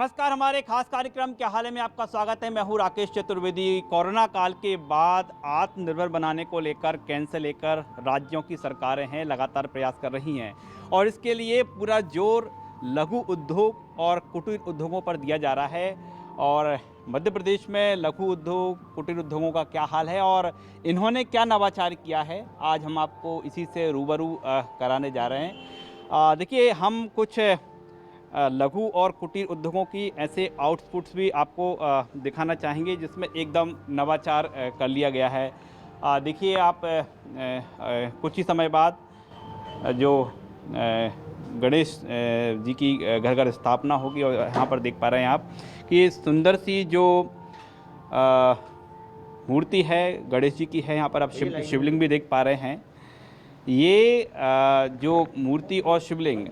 नमस्कार, हमारे खास कार्यक्रम क्या हाल है में आपका स्वागत है। मैं हूं राकेश चतुर्वेदी। कोरोना काल के बाद आत्मनिर्भर बनाने को लेकर केंद्र से लेकर राज्यों की सरकारें हैं लगातार प्रयास कर रही हैं और इसके लिए पूरा जोर लघु उद्योग और कुटीर उद्योगों पर दिया जा रहा है। और मध्य प्रदेश में लघु उद्योग कुटीर उद्योगों का क्या हाल है और इन्होंने क्या नवाचार किया है, आज हम आपको इसी से रूबरू कराने जा रहे हैं। देखिए, हम कुछ लघु और कुटीर उद्योगों की ऐसे आउटपुट्स भी आपको दिखाना चाहेंगे जिसमें एकदम नवाचार कर लिया गया है। देखिए आप कुछ ही समय बाद जो गणेश जी की घर घर स्थापना होगी और यहाँ पर देख पा रहे हैं आप कि सुंदर सी जो मूर्ति है गणेश जी की है। यहाँ पर आप शिवलिंग भी देख पा रहे हैं। ये जो मूर्ति और शिवलिंग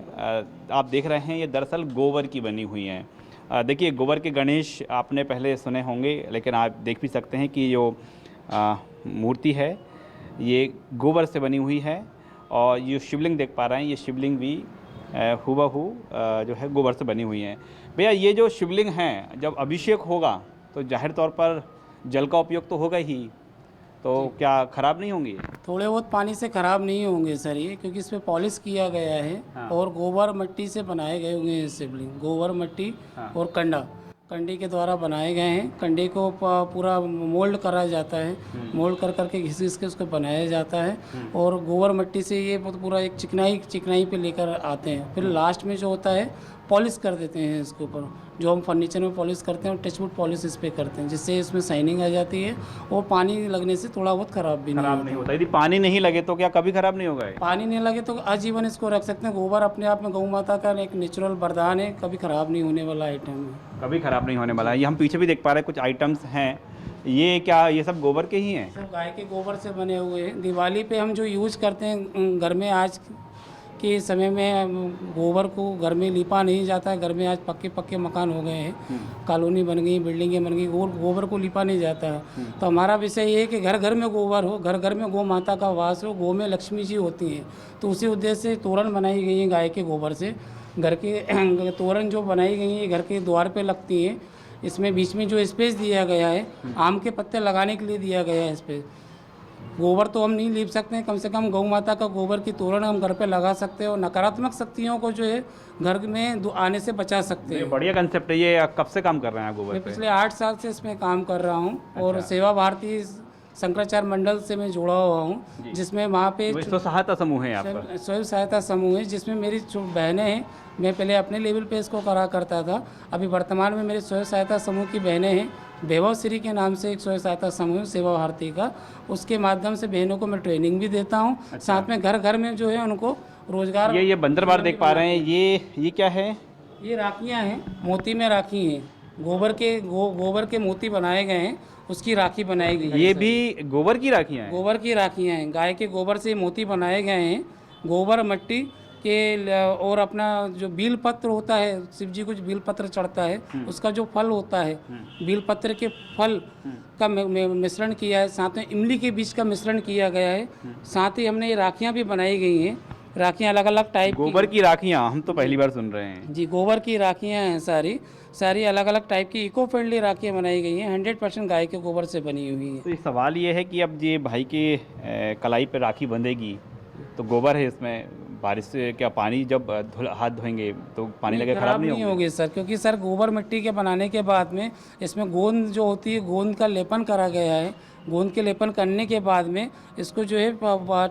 आप देख रहे हैं ये दरअसल गोबर की बनी हुई हैं। देखिए, गोबर के गणेश आपने पहले सुने होंगे, लेकिन आप देख भी सकते हैं कि जो मूर्ति है ये गोबर से बनी हुई है। और ये शिवलिंग देख पा रहे हैं, ये शिवलिंग भी हूबहू जो है गोबर से बनी हुई है। भैया, ये जो शिवलिंग हैं जब अभिषेक होगा तो जाहिर तौर पर जल का उपयोग तो होगा ही, तो क्या ख़राब नहीं होंगे? थोड़े बहुत पानी से ख़राब नहीं होंगे सर ये, क्योंकि इस पे पॉलिश किया गया है। हाँ। और गोबर मिट्टी से बनाए गए होंगे ये शिवलिंग, गोबर मिट्टी हाँ। और कंडे के द्वारा बनाए गए हैं। कंडे को पूरा मोल्ड करा जाता है, मोल्ड कर करके घिस घिस के उसको बनाया जाता है। और गोबर मिट्टी से ये पूरा एक चिकनाई पे लेकर आते हैं। फिर लास्ट में जो होता है पॉलिश कर देते हैं इसके ऊपर, जो हम फर्नीचर में पॉलिश करते हैं और टचवुड पॉलिश इस पर करते हैं, जिससे इसमें शाइनिंग आ जाती है और पानी लगने से थोड़ा बहुत ख़राब भी नहीं होता। यदि पानी नहीं लगे तो क्या कभी ख़राब नहीं होगा? पानी नहीं लगे तो आजीवन इसको रख सकते हैं। गोबर अपने आप में गौ माता का एक नेचुरल वरदान है, कभी ख़राब नहीं होने वाला आइटम है। कभी ख़राब नहीं होने वाला है। ये हम पीछे भी देख पा रहे हैं कुछ आइटम्स हैं, ये क्या ये सब गोबर के ही हैं? सब गाय के गोबर से बने हुए हैं। दिवाली पे हम जो यूज़ करते हैं घर में, आज के समय में गोबर को घर में लिपा नहीं जाता है। घर में आज पक्के मकान हो गए हैं, कॉलोनी बन गई, बिल्डिंगें बन गई, गोबर को लिपा नहीं जाता है। तो हमारा विषय ये है कि घर घर में गोबर हो, घर घर में गौ माता का वास हो, गौ में लक्ष्मी जी होती हैं। तो उसी उद्देश्य से तोरण बनाई गई है गाय के गोबर से। घर के तोरण जो बनाई गई है घर के द्वार पे लगती है। इसमें बीच में जो स्पेस दिया गया है आम के पत्ते लगाने के लिए दिया गया है स्पेस। गोबर तो हम नहीं लीप सकते हैं, कम से कम गौ माता का गोबर की तोरण हम घर पे लगा सकते हैं और नकारात्मक शक्तियों को जो है घर में आने से बचा सकते हैं। बढ़िया कंसेप्ट है। ये कब से काम कर रहे हैं गोबर मैं पे? पिछले 8 साल से इसमें काम कर रहा हूँ। और सेवा भारती शंकराचार्य मंडल से मैं जुड़ा हुआ हूँ, जिसमें वहाँ पे स्व सहायता समूह है आपका? स्वयं सहायता समूह है, जिसमें मेरी जो बहनें हैं, मैं पहले अपने लेवल पे इसको करा करता था। अभी वर्तमान में मेरे स्वयं सहायता समूह की बहनें हैं। वैभव श्री के नाम से एक स्वयं सहायता समूह सेवा भारती का, उसके माध्यम से बहनों को मैं ट्रेनिंग भी देता हूँ। साथ में घर घर में जो है उनको रोजगार। ये बंदरबार देख पा रहे हैं, ये क्या है? ये राखियाँ हैं, मोती में राखी हैं। गोबर के मोती बनाए गए हैं, उसकी राखी बनाई गई है। ये भी गोबर की राखियाँ हैं? गोबर की राखियाँ हैं, गाय के गोबर से मोती बनाए गए हैं। गोबर मिट्टी के और अपना जो बील पत्र होता है, शिव जी को जो बील पत्र चढ़ता है उसका जो फल होता है, बील पत्र के फल का मिश्रण किया है। साथ में इमली के बीज का मिश्रण किया गया है। साथ ही हमने ये राखियाँ भी बनाई गई हैं। राखियाँ अलग अलग टाइप गोबर की राखियाँ हम तो पहली बार सुन रहे हैं जी। गोबर की राखियाँ हैं, सारी अलग अलग टाइप की इको फ्रेंडली राखियाँ बनाई गई हैं। 100% गाय के गोबर से बनी हुई है। तो सवाल ये है कि अब ये भाई के कलाई पे राखी बंधेगी तो गोबर है इसमें, बारिश से क्या पानी जब हाथ धोएंगे तो पानी लगे खराब नहीं होगी सर, क्योंकि सर गोबर मिट्टी के बनाने के बाद में इसमें गोंद जो होती है, गोंद का लेपन करा गया है। गोंद के लेपन करने के बाद में इसको जो है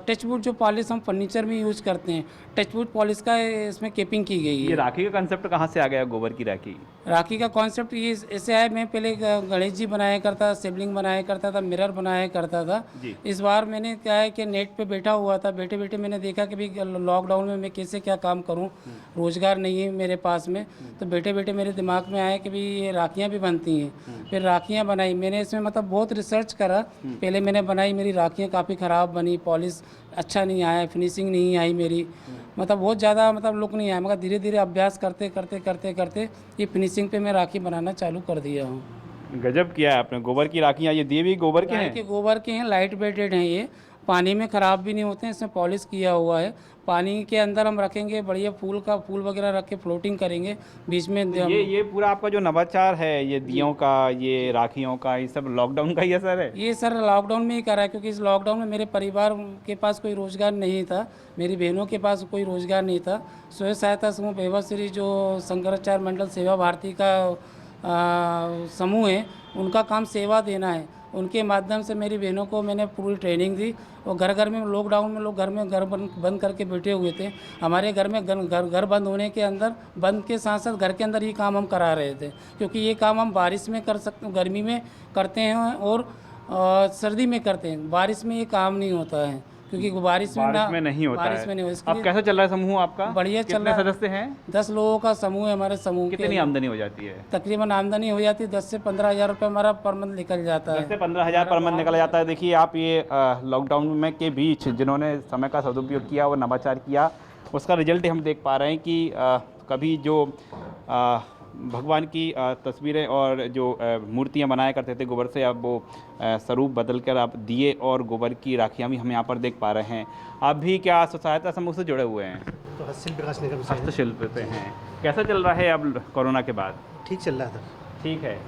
टचवुड जो पॉलिश हम फर्नीचर में यूज करते हैं, टचवुड पॉलिश का इसमें केपिंग की गई है। ये राखी का कंसेप्ट कहाँ से आ गया? गोबर की राखी का कॉन्सेप्ट ये ऐसे आया, मैं पहले गणेश जी बनाया करता था, शिवलिंग बनाया करता था, मिरर बनाया करता था। इस बार मैंने क्या है कि नेट पे बैठा हुआ था, बैठे मैंने देखा कि भाई लॉकडाउन में मैं कैसे क्या काम करूं, रोजगार नहीं है मेरे पास में। तो बैठे मेरे दिमाग में आया कि भाई ये राखियाँ भी बनती हैं। फिर राखियाँ बनाई मैंने, इसमें मतलब बहुत रिसर्च करा। पहले मैंने बनाई, मेरी राखियाँ काफ़ी ख़राब बनी, पॉलिश अच्छा नहीं आया, फिनिशिंग नहीं आई मेरी, मतलब बहुत ज़्यादा लुक नहीं आया। मगर धीरे धीरे अभ्यास करते ये फिनिशिंग पे मैं राखी बनाना चालू कर दिया हूँ। गजब किया है आपने। गोबर की राखियाँ, ये दिए भी गोबर के हैं? गोबर के हैं, लाइट वेटेड हैं ये। पानी में ख़राब भी नहीं होते हैं, इसमें पॉलिश किया हुआ है। पानी के अंदर हम रखेंगे, बढ़िया फूल वगैरह रख के फ्लोटिंग करेंगे बीच में। ये पूरा आपका जो नवाचार है, ये दियों का, ये राखियों का, ये सब लॉकडाउन का ही असर है? ये सर लॉकडाउन में ही करा है, क्योंकि इस लॉकडाउन में मेरे परिवार के पास कोई रोज़गार नहीं था, मेरी बहनों के पास कोई रोज़गार नहीं था। स्वयं सहायता समूह बेवाश्री जो शंकराचार्य मंडल सेवा भारती का समूह है, उनका काम सेवा देना है। उनके माध्यम से मेरी बहनों को मैंने पूरी ट्रेनिंग दी, और घर घर में लॉकडाउन में लोग घर बंद करके बैठे हुए थे। हमारे घर में घर बंद होने के अंदर, बंद के साथ साथ घर के अंदर ये काम हम करा रहे थे, क्योंकि ये काम हम बारिश में कर सकते, गर्मी में करते हैं और सर्दी में करते हैं। बारिश में ये काम नहीं होता है, क्योंकि बारिश में नहीं होता बारिश है। में नहीं होता। अब कैसे चल रहा है समूह आपका? बढ़िया चल रहा है। कितने सदस्य हैं? 10 लोगों का समूह है हमारे समूह। कितनी आमदनी हो जाती है? तकरीबन आमदनी हो जाती है 10 से 15 हज़ार रुपये हमारा पर मंथ निकल जाता है। 10 से 15 हज़ार पर मंथ निकल जाता है। देखिए आप, ये लॉकडाउन में के बीच जिन्होंने समय का सदुपयोग किया और नवाचार किया, उसका रिजल्ट हम देख पा रहे हैं कि कभी जो भगवान की तस्वीरें और जो मूर्तियां बनाया करते थे गोबर से, अब वो स्वरूप बदल कर आप दिए और गोबर की राखियां भी हम यहाँ पर देख पा रहे हैं। आप भी क्या स्व सहायता समूह से जुड़े हुए हैं? तो हस्तशिल्प विकास निगम से हस्तशिल्प से हैं। कैसा चल रहा है अब कोरोना के बाद? ठीक चल रहा था। ठीक है,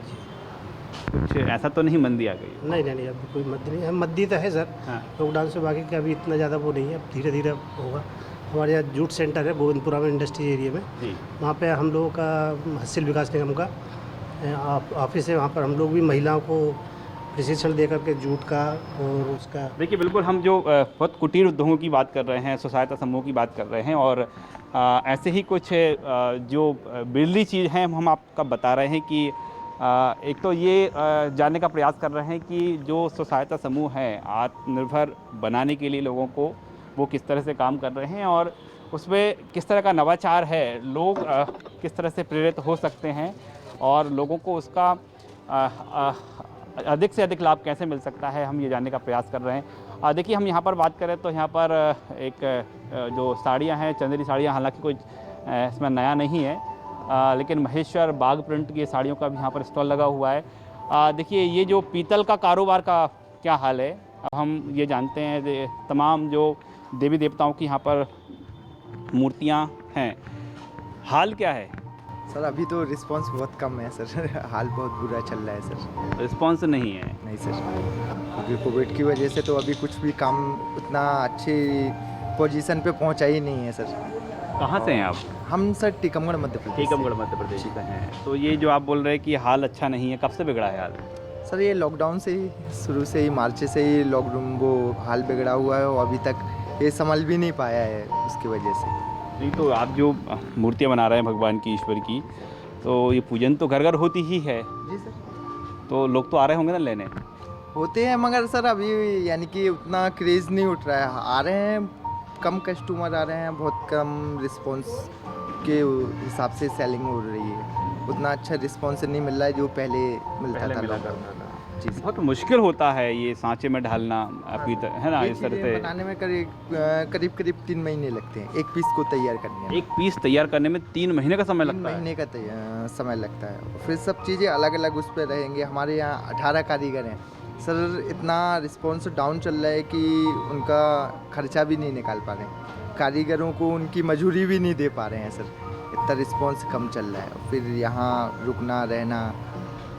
कुछ ऐसा तो नहीं मंदी आ गई? नहीं, अभी कोई मद्दी नहीं है। मद्दी तो है सर, हाँ। लॉकडाउन से बाकी का अभी इतना ज़्यादा वो नहीं है, अब धीरे धीरे होगा। हमारे यहाँ जूट सेंटर है गोविंदपुरा में, इंडस्ट्री एरिया में, जी। वहाँ पे हम लोगों का हस्तशिल्प विकास निगम का ऑफिस है। वहाँ पर हम लोग भी महिलाओं को प्रशिक्षण दे करके जूट का और उसका। देखिए बिल्कुल, हम जो बहुत कुटीर उद्योगों की बात कर रहे हैं, स्व सहायता समूह की बात कर रहे हैं, और ऐसे ही कुछ जो बिरली चीज़ हैं हम आपका बता रहे हैं कि एक तो ये जानने का प्रयास कर रहे हैं कि जो स्व सहायता समूह है आत्मनिर्भर बनाने के लिए लोगों को, वो किस तरह से काम कर रहे हैं और उसमें किस तरह का नवाचार है, लोग किस तरह से प्रेरित हो सकते हैं और लोगों को उसका अधिक से अधिक लाभ कैसे मिल सकता है, हम ये जानने का प्रयास कर रहे हैं। देखिए हम यहाँ पर बात करें तो यहाँ पर एक जो साड़ियाँ हैं, चंदेरी साड़ियाँ, हालांकि कोई इसमें नया नहीं है, लेकिन महेश्वर बाग प्रिंट की साड़ियों का भी यहाँ पर स्टॉल लगा हुआ है। देखिए ये जो पीतल का कारोबार का क्या हाल है, अब हम ये जानते हैं। तमाम जो देवी देवताओं की यहाँ पर मूर्तियाँ हैं, हाल क्या है? सर अभी तो रिस्पांस बहुत कम है सर। हाल बहुत बुरा चल रहा है सर। रिस्पांस नहीं है? नहीं सर, क्योंकि कोविड की वजह से तो अभी कुछ भी काम उतना अच्छी पोजीशन पे पहुंचा ही नहीं है सर। कहाँ से हैं आप? हम सर टीकमगढ़ मध्य प्रदेश से। टीकमगढ़ मध्य प्रदेश से हैं। तो ये जो आप बोल रहे हैं कि हाल अच्छा नहीं है, कब से बिगड़ा है हाल? सर ये लॉकडाउन से ही, शुरू से ही, मार्च से ही लॉकडाउन वो हाल बिगड़ा हुआ है और अभी तक ये संभल भी नहीं पाया है उसकी वजह से। नहीं तो आप जो मूर्तियाँ बना रहे हैं भगवान की, ईश्वर की, तो ये पूजन तो घर घर होती ही है। जी सर। तो लोग तो आ रहे होंगे ना लेने? होते हैं, मगर सर अभी यानी कि उतना क्रेज़ नहीं उठ रहा है। आ रहे हैं, कम कस्टमर आ रहे हैं, बहुत कम रिस्पांस के हिसाब से सेलिंग हो रही है। उतना अच्छा रिस्पांस नहीं मिल रहा है जो पहले मिलता था लॉकडाउन का। जी सर। बहुत मुश्किल होता है ये सांचे में ढालना, अभी है ना, ये इस तरह चीज़ें से बनाने में करीब 3 महीने लगते हैं, एक पीस को तैयार करने में। एक पीस तैयार करने में 3 महीने का समय 3 लगता है? महीने का समय लगता है। फिर सब चीज़ें अलग अलग उस पर रहेंगे। हमारे यहाँ 18 कारीगर हैं सर। इतना रिस्पॉन्स डाउन चल रहा है कि उनका खर्चा भी नहीं निकाल पा रहे हैं, कारीगरों को उनकी मजूरी भी नहीं दे पा रहे हैं सर। इतना रिस्पॉन्स कम चल रहा है। फिर यहाँ रुकना रहना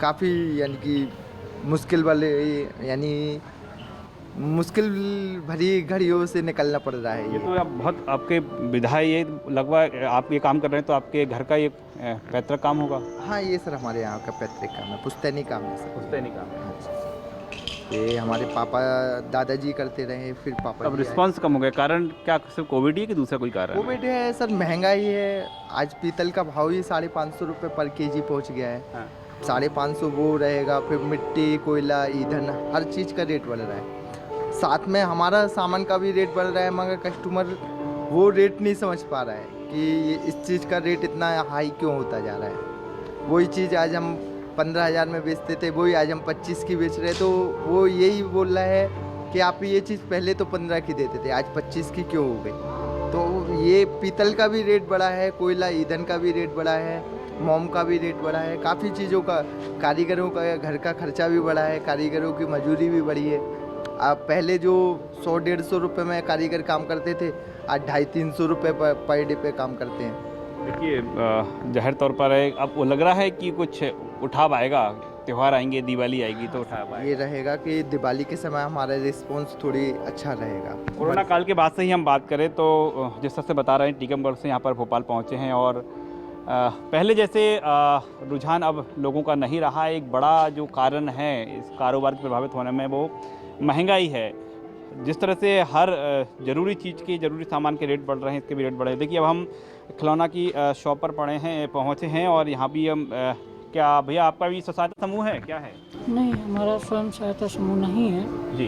काफ़ी यानी कि मुश्किल वाले, यानी मुश्किल भरी घड़ियों से निकलना पड़ रहा है। ये तो आप बहुत, आपके विधायक ये लगभग आप ये काम कर रहे हैं तो आपके घर का ये पैतृक काम होगा? हाँ ये सर हमारे यहाँ का पैतृक काम है, पुश्तैनी काम है सर। पुश्तैनी काम है। ये हमारे पापा दादाजी करते रहे, फिर पापा अब रिस्पांस कम हो गया, कारण क्या सिर्फ कोविड ही है कि दूसरा कोई कारण है? कोविड है सर, महंगाई है। आज पीतल का भाव ही 550 रुपये पर केजी पहुँच गया है। हाँ। 550 वो रहेगा, फिर मिट्टी, कोयला, ईंधन, हर चीज़ का रेट बढ़ रहा है। साथ में हमारा सामान का भी रेट बढ़ रहा है, मगर कस्टमर वो रेट नहीं समझ पा रहा है कि ये इस चीज़ का रेट इतना हाई क्यों होता जा रहा है। वही चीज़ आज हम 15,000 में बेचते थे, वही आज हम 25 की बेच रहे, तो वो यही बोल रहा है कि आप ये चीज़ पहले तो 15 की देते थे, आज 25 की क्यों हो गई। तो ये पीतल का भी रेट बढ़ा है, कोयला, ईंधन का भी रेट बढ़ा है, मोम का भी रेट बढ़ा है, काफ़ी चीज़ों का, कारीगरों का घर का खर्चा भी बढ़ा है, कारीगरों की मजूरी भी बढ़ी है। अब पहले जो 100-150 रुपये में कारीगर काम करते थे, आज 250-300 रुपये पर डे पे काम करते हैं। देखिए ज़ाहिर तौर पर है, अब वो लग रहा है कि कुछ उठाव आएगा, त्यौहार आएंगे, दिवाली आएगी तो उठाव आएगा। ये रहेगा कि दिवाली के समय हमारा रिस्पॉन्स थोड़ी अच्छा रहेगा। कोरोना काल के बाद से ही हम बात करें तो जिस तरह से बता रहे हैं, टीकमगढ़ से यहाँ पर भोपाल पहुँचे हैं और पहले जैसे रुझान अब लोगों का नहीं रहा। एक बड़ा जो कारण है इस कारोबार के प्रभावित होने में वो महंगाई है। जिस तरह से हर ज़रूरी चीज़ के ज़रूरी सामान के रेट बढ़ रहे हैं, इसके भी रेट बढ़ रहे हैं। देखिए अब हम खिलौना की शॉप पर पहुँचे हैं और यहाँ भी हम क्या भैया आपका भी सहायता समूह है, क्या है? नहीं, हमारा स्वयं सहायता समूह नहीं है जी,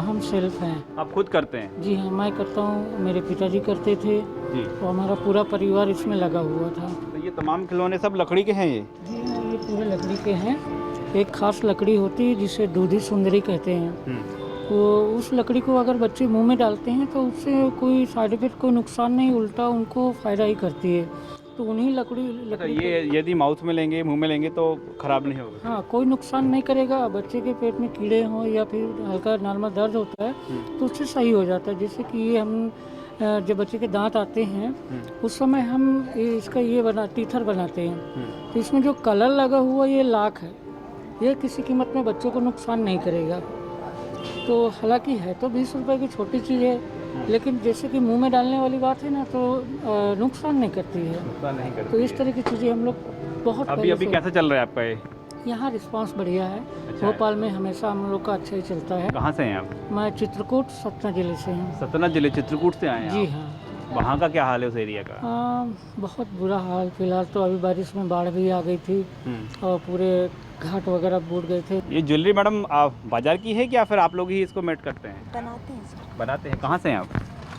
हम सेल्फ हैं। आप खुद करते हैं? जी हाँ, मैं करता हूँ, मेरे पिताजी करते थे जी। और हमारा पूरा परिवार इसमें लगा हुआ था। तो ये तमाम खिलौने सब लकड़ी के हैं ये? जी हाँ, ये पूरे लकड़ी के हैं। एक खास लकड़ी होती है जिसे दूधी सुंदरी कहते हैं। तो उस लकड़ी को अगर बच्चे मुंह में डालते हैं तो उससे कोई साइड इफेक्ट, कोई नुकसान नहीं, उल्टा उनको फ़ायदा ही करती है। तो उन्हीं लकड़ी ये यदि माउथ में लेंगे, मुंह में लेंगे तो ख़राब नहीं होगा? हाँ, कोई नुकसान नहीं करेगा। बच्चे के पेट में कीड़े हों या फिर हल्का नॉर्मल दर्द होता है तो उससे सही हो जाता है। जैसे कि ये हम जब बच्चे के दांत आते हैं उस समय हम इसका ये टीथर बनाते हैं। तो इसमें जो कलर लगा हुआ ये लाख है, ये किसी कीमत में बच्चों को नुकसान नहीं करेगा। तो हालांकि है तो 20 रुपए की छोटी चीज़ है, लेकिन जैसे कि मुंह में डालने वाली बात है ना, तो नुकसान नहीं करती है। नुकसान नहीं करती। तो इस तरह की चीज़ें हम लोग बहुत अभी कैसे चल रहा है आपका ये? यहाँ रिस्पांस बढ़िया है। अच्छा भोपाल में हमेशा हम लोग का अच्छा ही चलता है। कहाँ से हैं आप? मैं चित्रकूट सतना जिले से हूँ। सतना जिले चित्रकूट से आए हैं जी आप? हाँ। वहाँ का क्या हाल है उस एरिया का? बहुत बुरा हाल। फिलहाल तो अभी बारिश में बाढ़ भी आ गई थी और पूरे घाट वगैरह बूट गए थे। ये ज्वेलरी मैडम बाजार की है कि या फिर आप लोग ही इसको मेट करते हैं? बनाते हैं सर। बनाते हैं। कहाँ से हैं आप?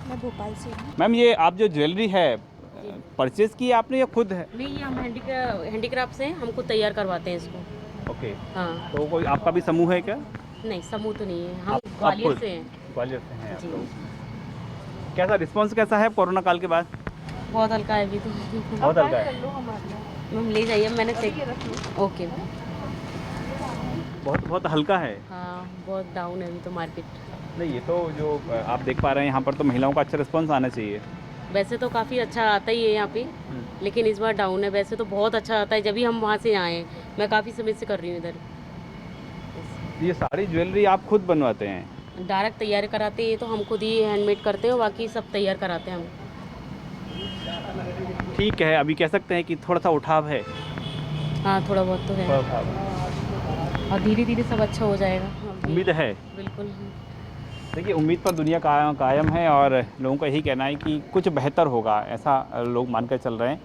मैं भोपाल से हूँ। मैम ये आप जो ज्वेलरी है परचेज की आपने या खुद है? नहीं, ये हम हैंडीक्राफ्ट से हमको तैयार करवाते हैं इसको। ओके। हाँ। तो कोई आपका भी समूह है क्या? नहीं, समूह तो नहीं है, हम आप ग्वालियर खुद? से हैं। ग्वालियर से हैं आप जी। लोग। कैसा रिस्पांस कैसा है कोरोना काल के बाद? बहुत हल्का है अभी तो। बहुत हल्का है। मैम ले जाइए, मैंने चेक। ओके। बहुत हल्का है। हाँ, बहुत डाउन है अभी तो मार्केट। नहीं, ये तो जो आप देख पा रहे हैं यहाँ पर तो महिलाओं का अच्छा रिस्पांस आना चाहिए। वैसे तो काफ़ी अच्छा आता ही है यहाँ पे, लेकिन इस बार डाउन है। वैसे तो बहुत अच्छा आता है, जब भी हम वहाँ से आए हैं। मैं काफ़ी समय से कर रही हूँ इधर। ये सारी ज्वेलरी आप खुद बनवाते हैं? डायरेक्ट तैयार कराते हैं तो हम खुद ही हैंडमेड करते हैं, बाकी सब तैयार कराते हैं हम। ठीक है, अभी कह सकते हैं कि थोड़ा सा उठाव है। हाँ, थोड़ा बहुत तो है और धीरे धीरे सब अच्छा हो जाएगा। उम्मीद है। बिल्कुल। देखिए उम्मीद पर दुनिया कायम है और लोगों का यही कहना है कि कुछ बेहतर होगा, ऐसा लोग मानकर चल रहे हैं।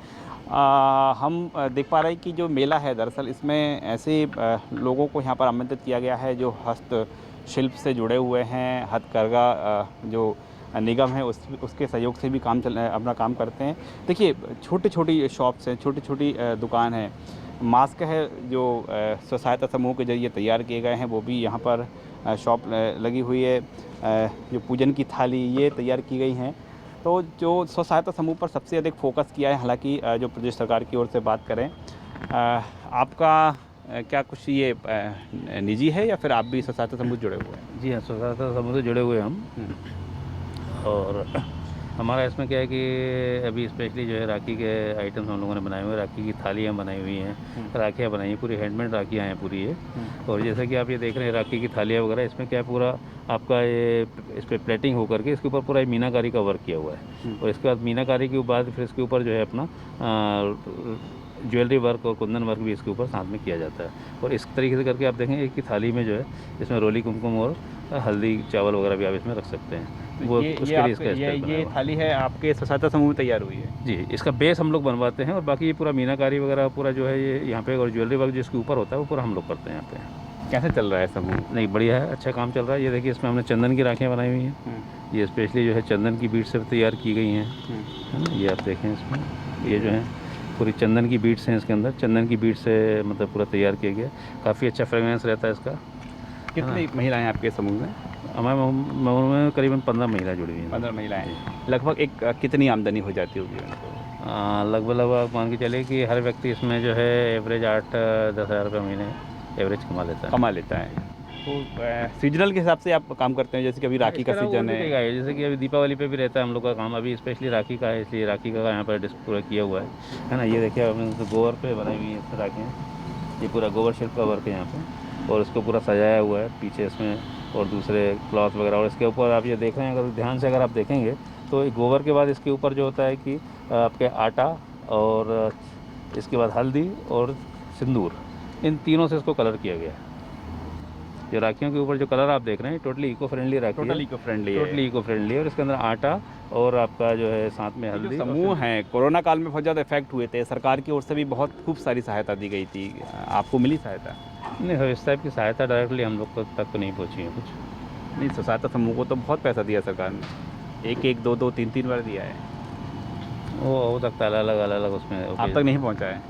हम देख पा रहे हैं कि जो मेला है दरअसल इसमें ऐसे लोगों को यहाँ पर आमंत्रित किया गया है जो हस्तशिल्प से जुड़े हुए हैं, हथकरघा जो निगम है उसके सहयोग से भी अपना काम करते हैं। देखिए छोटी छोटी शॉप्स हैं, छोटी छोटी दुकान है, मास्क है जो स्व सहायता समूह के जरिए तैयार किए गए हैं, वो भी यहाँ पर शॉप लगी हुई है। जो पूजन की थाली ये तैयार की गई हैं। तो जो स्व सहायता समूह पर सबसे अधिक फोकस किया है, हालांकि जो प्रदेश सरकार की ओर से बात करें, आपका क्या कुछ ये निजी है या फिर आप भी स्व सहायता समूह जुड़े हुए हैं? जी हाँ, स्व सहायता समूह से जुड़े हुए हैं हम। और हमारा इसमें क्या है कि अभी स्पेशली जो है राखी के आइटम्स हम लोगों ने बनाए हुए हैं। राखी की थालियाँ बनाई हुई हैं, राखियाँ बनाई हैं, पूरी हैंडमेड राखियाँ हैं पूरी ये। और जैसा कि आप ये देख रहे हैं राखी की थालियाँ वगैरह, इसमें क्या है पूरा आपका ये इस पर प्लेटिंग होकर के इसके ऊपर पूरा मीनाकारी का वर्क किया हुआ है। और इसके बाद मीनाकारी के बाद फिर इसके ऊपर जो है अपना ज्वेलरी वर्क और कुंदन वर्क भी इसके ऊपर साथ में किया जाता है। और इस तरीके से करके आप देखेंगे कि थाली में जो है इसमें रोली कुमकुम और हल्दी चावल वगैरह भी आप इसमें रख सकते हैं। वो उसके लिए इसका ये थाली है आपके स्व सहायता समूह में तैयार हुई है? जी, इसका बेस हम लोग बनवाते हैं और बाकी ये पूरा मीनाकारी वगैरह पूरा जो है ये यहाँ पे, और ज्वेलरी वर्क जिसके ऊपर होता है वो पूरा हम लोग करते हैं यहाँ पे। कैसे चल रहा है समूह? नहीं, बढ़िया है, अच्छा काम चल रहा है। ये देखिए इसमें हमने चंदन की राखियाँ बनाई हुई हैं। ये स्पेशली जो है चंदन की बीट से तैयार की गई हैं, है ना। ये आप देखें इसमें, ये जो है पूरी चंदन की बीट्स हैं इसके अंदर। चंदन की बीट से मतलब पूरा तैयार किया गया। काफ़ी अच्छा फ्रेगनेंस रहता है इसका। कितनी महिलाएं आपके समूह में? हमारे में करीबन 15 महिला जुड़ी हुई हैं। 15 महिलाएं। लगभग एक कितनी आमदनी हो जाती होगी उनको? लगभग मान के चले कि हर व्यक्ति इसमें जो है एवरेज 8-10 हज़ार रुपये महीने एवरेज कमा लेता है। तो सीजनल के हिसाब से आप काम करते हैं, जैसे कि अभी राखी का इसके अलावा सीजन और भी कई है। है, जैसे कि अभी दीपावली पे भी रहता है हम लोग का काम, अभी स्पेशली राखी का है, इसलिए राखी का यहाँ पर डिस्क पूरा किया हुआ है ना। ये देखिए आपने तो गोबर पे बनाई हुई है राखियाँ, ये पूरा गोबर शिल्प का वर्क है यहाँ पे, और इसको पूरा सजाया हुआ है पीछे इसमें, और दूसरे क्लॉथ वगैरह, और इसके ऊपर आप ये देख रहे हैं, अगर ध्यान से अगर आप देखेंगे तो गोबर के बाद इसके ऊपर जो होता है कि आपके आटा और इसके बाद हल्दी और सिंदूर, इन तीनों से इसको कलर किया गया है। जो राखियों के ऊपर जो कलर आप देख रहे हैं टोटली इको फ्रेंडली राखी है, टोटली इको फ्रेंडली है। टोटली इको फ्रेंडली है, और इसके अंदर आटा और आपका जो है साथ में जो हल्दी समूह हैं कोरोना काल में बहुत ज़्यादा इफेक्ट हुए थे, सरकार की ओर से भी बहुत खूब सारी सहायता दी गई थी, आपको मिली सहायता? नहीं हो, इस टाइप की सहायता डायरेक्टली हम लोग तक तो नहीं पहुँची है कुछ। नहीं, सहायता समूह को तो बहुत पैसा दिया सरकार ने, एक दो तीन बार दिया है। वो हो सकता है अलग अलग उसमें आप तक नहीं पहुंचा है?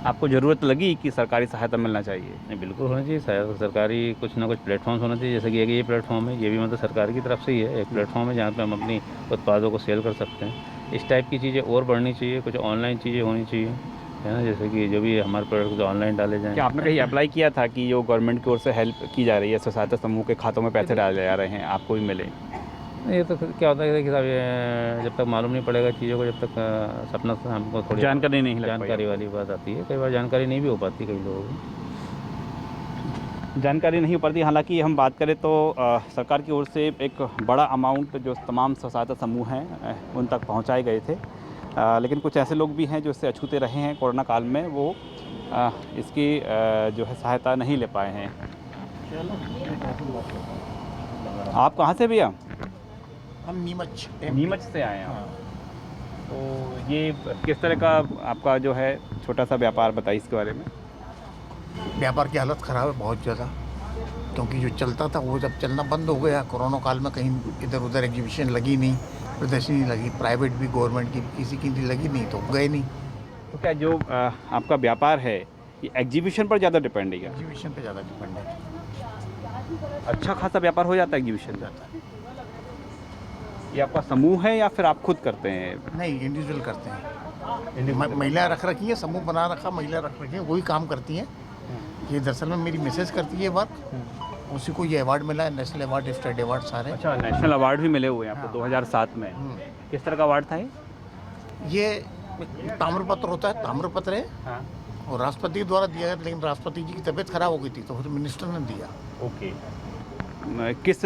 आपको ज़रूरत लगी कि सरकारी सहायता मिलना चाहिए? नहीं, बिल्कुल होना चाहिए सरकारी कुछ ना कुछ प्लेटफॉर्म्स होना चाहिए, जैसे कि ये प्लेटफॉर्म है, ये भी मतलब सरकार की तरफ से ही है, एक प्लेटफॉर्म है जहाँ पे हम अपनी उत्पादों को सेल कर सकते हैं। इस टाइप की चीज़ें और बढ़नी चाहिए, कुछ ऑनलाइन चीज़ें होनी चाहिए, है ना, जैसे कि जो भी हमारे प्रोडक्ट जो ऑनलाइन डाले जाएँ। क्या आपने कहीं अप्लाई किया था कि जो गवर्नमेंट की ओर से हेल्प की जा रही है, सहायता समूह के खातों में पैसे डाले जा रहे हैं, आपको भी मिले? ये तो क्या होता है कि देखिए साहब, ये जब तक मालूम नहीं पड़ेगा चीज़ों को, जब तक सपना से हमको थोड़ी जानकारी नहीं लग पाई। जानकारी वाली बात आती है, कई बार जानकारी नहीं भी हो पाती कई लोगों को। जानकारी नहीं हो पाती। हालांकि हम बात करें तो सरकार की ओर से एक बड़ा अमाउंट जो तमाम सहायता समूह हैं उन तक पहुंचाए गए थे, लेकिन कुछ ऐसे लोग भी हैं जो इससे अछूते रहे हैं कोरोना काल में, वो इसकी जो है सहायता नहीं ले पाए हैं। आप कहाँ से भैया? हम नीमच से आए हैं। तो ये किस तरह का आपका जो है छोटा सा व्यापार, बताइए इसके बारे में। व्यापार की हालत ख़राब है बहुत ज़्यादा, क्योंकि जो चलता था वो जब चलना बंद हो गया कोरोना काल में, कहीं इधर उधर एग्जीबिशन लगी नहीं, प्रदर्शनी लगी, प्राइवेट भी गवर्नमेंट की किसी की लगी नहीं, तो गए नहीं। तो क्या जो आपका व्यापार है ये एग्जीबिशन पर ज़्यादा डिपेंड है क्या? एग्जीबिशन पे ज़्यादा डिपेंड है। अच्छा खासा व्यापार हो जाता है एग्जीबिशन जाता है। ये आपका समूह है या फिर आप खुद करते हैं? नहीं, इंडिविजुअल करते हैं। महिला रख रखी है, समूह बना रखा, महिला रख रखी है, वही काम करती हैं। ये दरअसल में मेरी मिसेज करती है वर्क, उसी को ये अवार्ड मिला है, नेशनल अवार्ड, स्टेट अवार्ड सारे। अच्छा, नेशनल अवार्ड भी मिले हुए हैं आपको? 2007 में किस तरह का अवार्ड था ये ताम्रपत्र होता है, ताम्रपत्र है, हाँ। और राष्ट्रपति के द्वारा दिया गया, लेकिन राष्ट्रपति जी की तबीयत खराब हो गई थी तो फिर मिनिस्टर ने दिया। ओके। किस